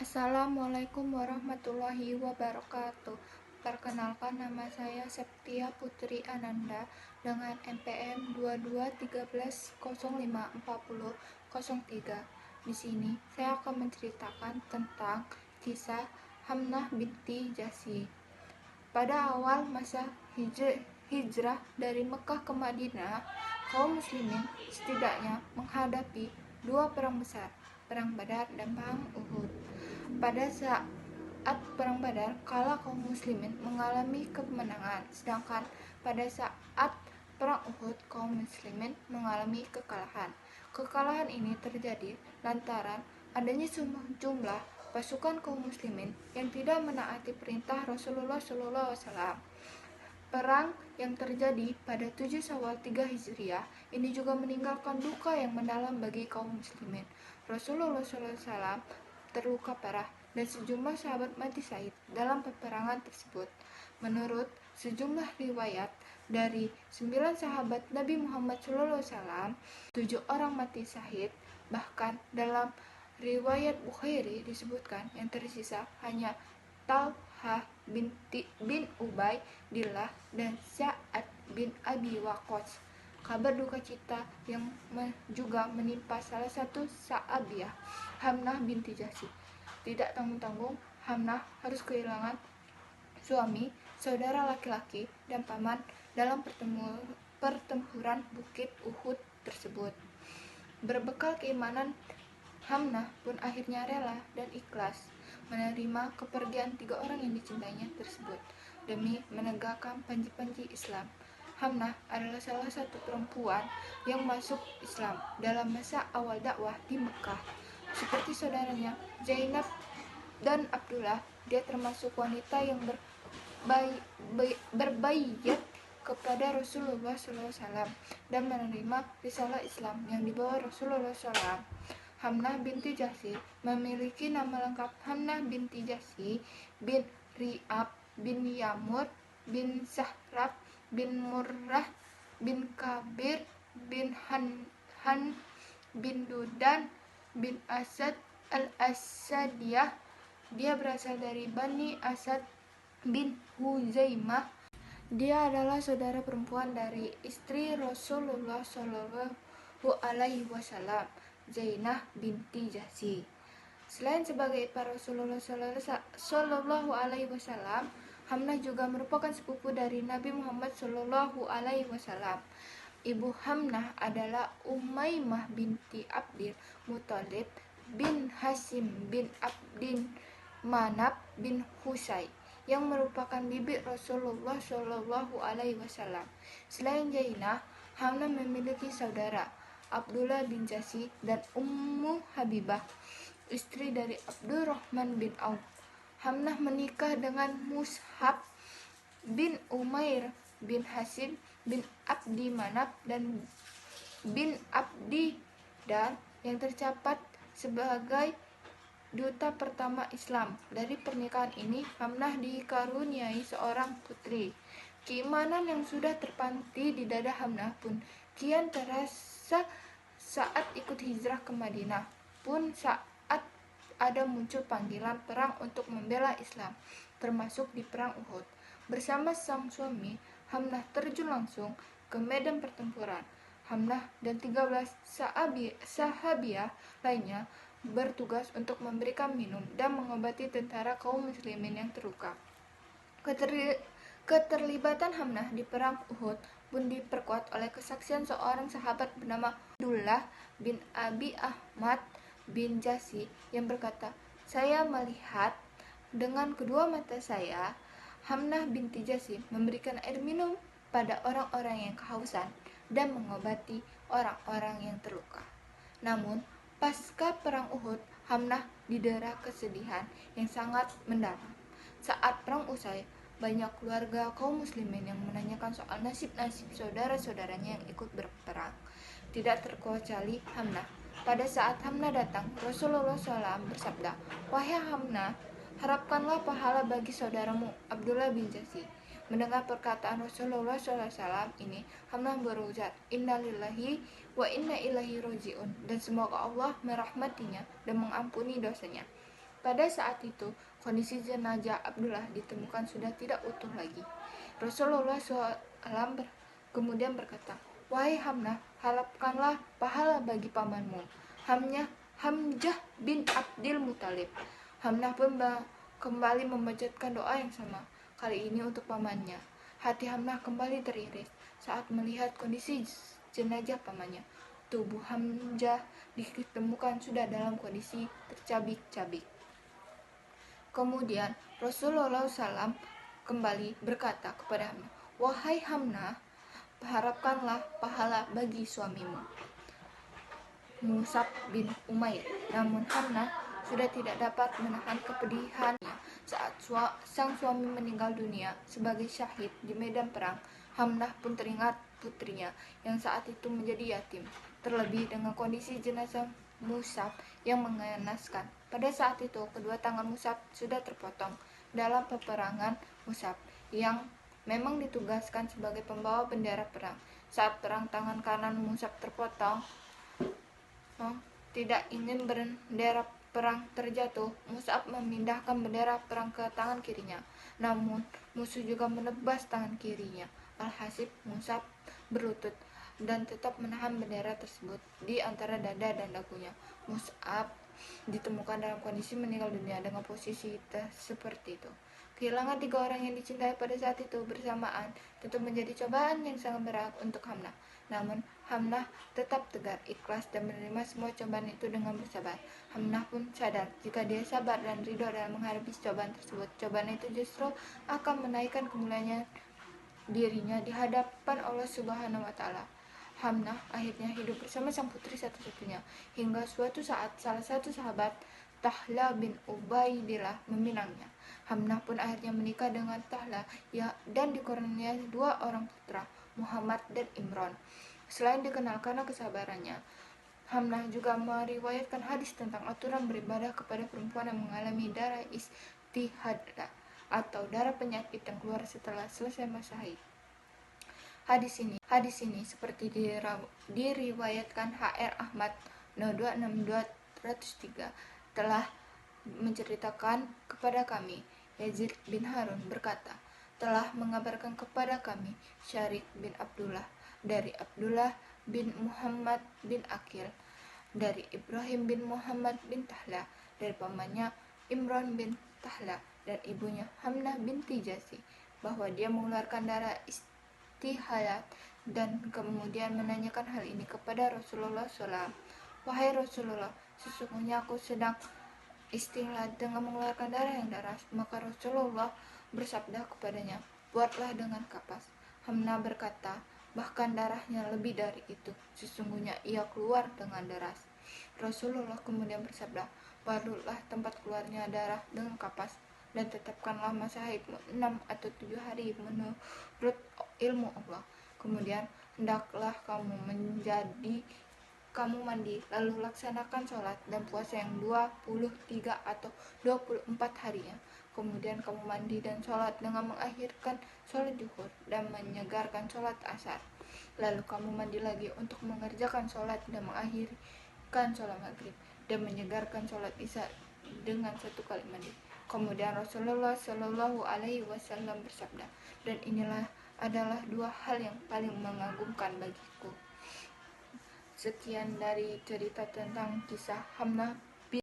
Assalamualaikum warahmatullahi wabarakatuh. Perkenalkan, nama saya Septia Putri Ananda dengan NPM 2213054003. Di sini saya akan menceritakan tentang kisah Hamnah binti Jahsy. Pada awal masa hijrah dari Mekah ke Madinah, kaum muslimin setidaknya menghadapi dua perang besar, Perang Badar dan Perang Uhud. Pada saat Perang Badar, kala kaum muslimin mengalami kemenangan, sedangkan pada saat Perang Uhud, kaum muslimin mengalami kekalahan. Kekalahan ini terjadi lantaran adanya sejumlah pasukan kaum muslimin yang tidak menaati perintah Rasulullah SAW. Perang yang terjadi pada 7 Syawal 3 Hijriah ini juga meninggalkan duka yang mendalam bagi kaum muslimin. Rasulullah SAW terluka parah dan sejumlah sahabat mati syahid dalam peperangan tersebut. Menurut sejumlah riwayat, dari 9 sahabat Nabi Muhammad SAW, 7 orang mati syahid. Bahkan dalam riwayat Bukhari disebutkan yang tersisa hanya Talhah bin Ubaidillah dan Sa'ad bin Abi Waqqas. Kabar duka cita yang juga menimpa salah satu sahabiah, Hamnah binti Jahsy. Tidak tanggung-tanggung, Hamnah harus kehilangan suami, saudara laki-laki, dan paman dalam pertempuran Bukit Uhud tersebut. Berbekal keimanan, Hamnah pun akhirnya rela dan ikhlas menerima kepergian 3 orang yang dicintainya tersebut demi menegakkan panji-panji Islam. Hamnah adalah salah satu perempuan yang masuk Islam dalam masa awal dakwah di Mekah. Seperti saudaranya Zainab dan Abdullah, dia termasuk wanita yang berbaiyat kepada Rasulullah SAW dan menerima risalah Islam yang dibawa Rasulullah SAW. Hamnah binti Jahsy memiliki nama lengkap Hamnah binti Jahsy bin Ri'ab bin Yamur bin Sahrab bin Murrah bin Kabir bin Han bin Dudan bin Asad al-Asadiyah. Dia berasal dari Bani Asad bin Huzaimah. Dia adalah saudara perempuan dari istri Rasulullah SAW, Zainab binti Jahsy. Selain sebagai ipar Rasulullah SAW, Hamnah juga merupakan sepupu dari Nabi Muhammad SAW. Ibu Hamnah adalah Umaymah binti Abdil Muthalib bin Hashim bin Abdin Manaf bin Husay, yang merupakan bibi Rasulullah SAW. Selain Zainab, Hamnah memiliki saudara Abdullah bin Jahsy dan Ummu Habibah, istri dari Abdurrahman bin Auf. Hamnah menikah dengan Mus'hab bin Umair bin Hashim bin Abdi Manaf dan bin Abdi Dar, yang tercatat sebagai duta pertama Islam. Dari pernikahan ini, Hamnah dikaruniai seorang putri. Keimanan yang sudah terpanti di dada Hamnah pun kian terasa saat ikut hijrah ke Madinah. Pun saat ada muncul panggilan perang untuk membela Islam, termasuk di Perang Uhud. Bersama sang suami, Hamnah terjun langsung ke medan pertempuran. Hamnah dan 13 sahabiah lainnya bertugas untuk memberikan minum dan mengobati tentara kaum muslimin yang terluka. Keterlibatan Hamnah di Perang Uhud pun diperkuat oleh kesaksian seorang sahabat bernama Abdullah bin Abi Ahmad bin Jahsy yang berkata, "Saya melihat dengan kedua mata saya Hamnah binti Jahsy memberikan air minum pada orang-orang yang kehausan dan mengobati orang-orang yang terluka." Namun, pasca Perang Uhud, Hamnah didera kesedihan yang sangat mendalam. Saat perang usai, banyak keluarga kaum muslimin yang menanyakan soal nasib-nasib saudara-saudaranya yang ikut berperang. Tidak terkecuali Hamnah. Pada saat Hamnah datang, Rasulullah SAW bersabda, "Wahai Hamnah, harapkanlah pahala bagi saudaramu Abdullah bin Jahsy." Mendengar perkataan Rasulullah SAW ini, Hamnah berujar, "Innalillahi wa inna ilaihi roji'un," dan semoga Allah merahmatinya dan mengampuni dosanya. Pada saat itu, kondisi jenazah Abdullah ditemukan sudah tidak utuh lagi. Rasulullah SAW kemudian berkata, "Wahai Hamnah, harapkanlah pahala bagi pamanmu, Hamzah bin Abdul Muthalib." Hamnah pun kembali memanjatkan doa yang sama, kali ini untuk pamannya. Hati Hamnah kembali teriris saat melihat kondisi jenazah pamannya. Tubuh Hamzah ditemukan sudah dalam kondisi tercabik-cabik. Kemudian Rasulullah SAW kembali berkata kepada Hamnah, "Wahai Hamnah, harapkanlah pahala bagi suamimu, Mus'ab bin Umair." Namun Hamnah sudah tidak dapat menahan kepedihannya saat sang suami meninggal dunia sebagai syahid di medan perang. Hamnah pun teringat putrinya yang saat itu menjadi yatim, terlebih dengan kondisi jenazah Mus'ab yang mengenaskan. Pada saat itu, kedua tangan Mus'ab sudah terpotong dalam peperangan. Mus'ab yang memang ditugaskan sebagai pembawa bendera perang. Saat perang, tangan kanan Mus'ab terpotong. Tidak ingin bendera perang terjatuh, Mus'ab memindahkan bendera perang ke tangan kirinya. Namun, musuh juga menebas tangan kirinya. Alhasil, Mus'ab berlutut dan tetap menahan bendera tersebut di antara dada dan dagunya. Mus'ab ditemukan dalam kondisi meninggal dunia dengan posisi seperti itu. Kehilangan 3 orang yang dicintai pada saat itu bersamaan tentu menjadi cobaan yang sangat berat untuk Hamnah. Namun Hamnah tetap tegar, ikhlas, dan menerima semua cobaan itu dengan bersabar. Hamnah pun sadar jika dia sabar dan ridho dalam menghadapi cobaan tersebut, cobaan itu justru akan menaikkan kemuliaan dirinya di hadapan Allah Subhanahu wa Ta'ala. Hamnah akhirnya hidup bersama sang putri satu-satunya hingga suatu saat salah satu sahabat, Tahla bin Ubaidillah, meminangnya. Hamnah pun akhirnya menikah dengan Tahla dan dikurniai 2 orang putra, Muhammad dan Imran. Selain dikenal karena kesabarannya, Hamnah juga meriwayatkan hadis tentang aturan beribadah kepada perempuan yang mengalami darah istihadah atau darah penyakit yang keluar setelah selesai masa haid. Hadis ini seperti diriwayatkan HR Ahmad 026203 telah menceritakan kepada kami, Yazid bin Harun berkata, telah mengabarkan kepada kami Syarik bin Abdullah dari Abdullah bin Muhammad bin Akil, dari Ibrahim bin Muhammad bin Tahla, dari pamannya Imran bin Tahla dan ibunya Hamnah binti Jasi, bahwa dia mengeluarkan darah istihadat dan kemudian menanyakan hal ini kepada Rasulullah SAW. "Wahai Rasulullah, sesungguhnya aku sedang istihadat dengan mengeluarkan darah yang deras." Maka Rasulullah bersabda kepadanya, "Buatlah dengan kapas." Hamnah berkata, "Bahkan darahnya lebih dari itu, sesungguhnya ia keluar dengan deras." Rasulullah kemudian bersabda, "Balutlah tempat keluarnya darah dengan kapas dan tetapkanlah masa haidmu 6 atau 7 hari menurut ilmu Allah. Kemudian hendaklah kamu mandi, lalu laksanakan sholat dan puasa yang 23 atau 24 harinya. Kemudian kamu mandi dan sholat dengan mengakhirkan sholat zuhur dan menyegarkan sholat asar. Lalu kamu mandi lagi untuk mengerjakan sholat dan mengakhirkan sholat maghrib dan menyegarkan sholat isya dengan 1 kali mandi." Kemudian Rasulullah Shallallahu Alaihi Wasallam bersabda, "Dan inilah adalah 2 hal yang paling mengagumkan bagiku." Sekian dari cerita tentang kisah Hamnah